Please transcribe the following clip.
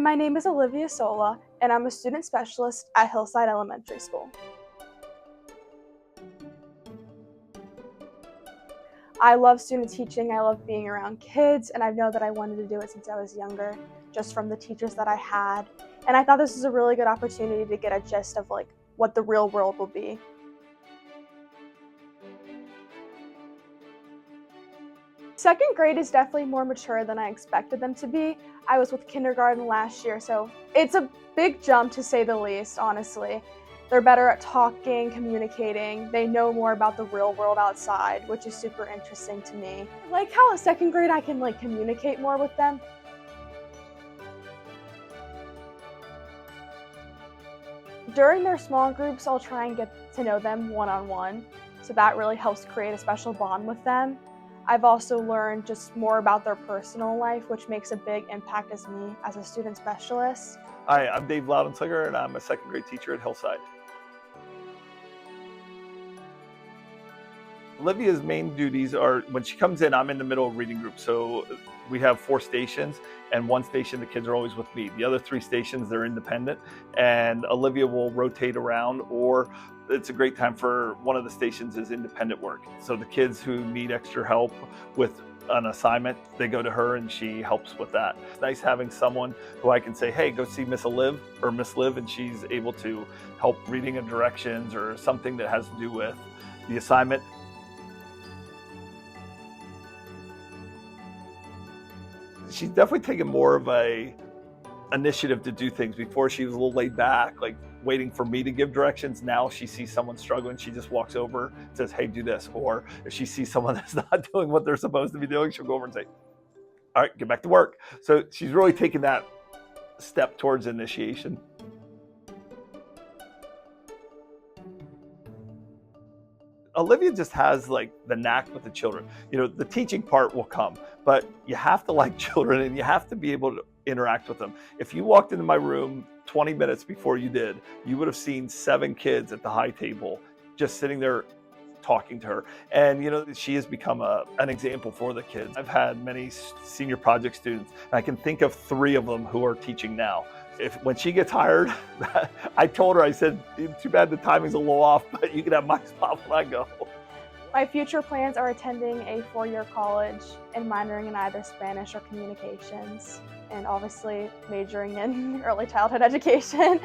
My name is Olivia Sola, and I'm a student specialist at Hillside Elementary School. I love student teaching, I love being around kids, and I know that I wanted to do it since I was younger, just from the teachers that I had. And I thought this was a really good opportunity to get a gist of what the real world will be. Second grade is definitely more mature than I expected them to be. I was with kindergarten last year, so it's a big jump to say the least, honestly. They're better at talking, communicating. They know more about the real world outside, which is super interesting to me. I like how in second grade I can communicate more with them. During their small groups, I'll try and get to know them one-on-one, so that really helps create a special bond with them. I've also learned just more about their personal life, which makes a big impact as me as a student specialist. Hi, I'm Dave Loudenslinger, and I'm a second grade teacher at Hillside. Olivia's main duties are, when she comes in, I'm in the middle of reading group. So we have 4 stations, and one station the kids are always with me. The other 3 stations, they're independent, and Olivia will rotate around, or it's a great time for one of the stations is independent work. So the kids who need extra help with an assignment, they go to her and she helps with that. It's nice having someone who I can say, hey, go see Miss Olive or Miss Liv, and she's able to help reading of directions or something that has to do with the assignment. She's definitely taken more of a initiative to do things. Before, she was a little laid back, like waiting for me to give directions. Now she sees someone struggling, she just walks over and says, hey, do this. Or if she sees someone that's not doing what they're supposed to be doing, she'll go over and say, all right, get back to work. So she's really taken that step towards initiation. Olivia just has the knack with the children. The teaching part will come, but you have to like children and you have to be able to interact with them. If you walked into my room 20 minutes before you did, you would have seen 7 kids at the high table just sitting there talking to her. And she has become an example for the kids. I've had many senior project students, and I can think of 3 of them who are teaching now. When she gets hired, I told her, I said, too bad the timing's a little off, but you can have my spot when I go. My future plans are attending a 4-year college and minoring in either Spanish or communications, and obviously majoring in early childhood education.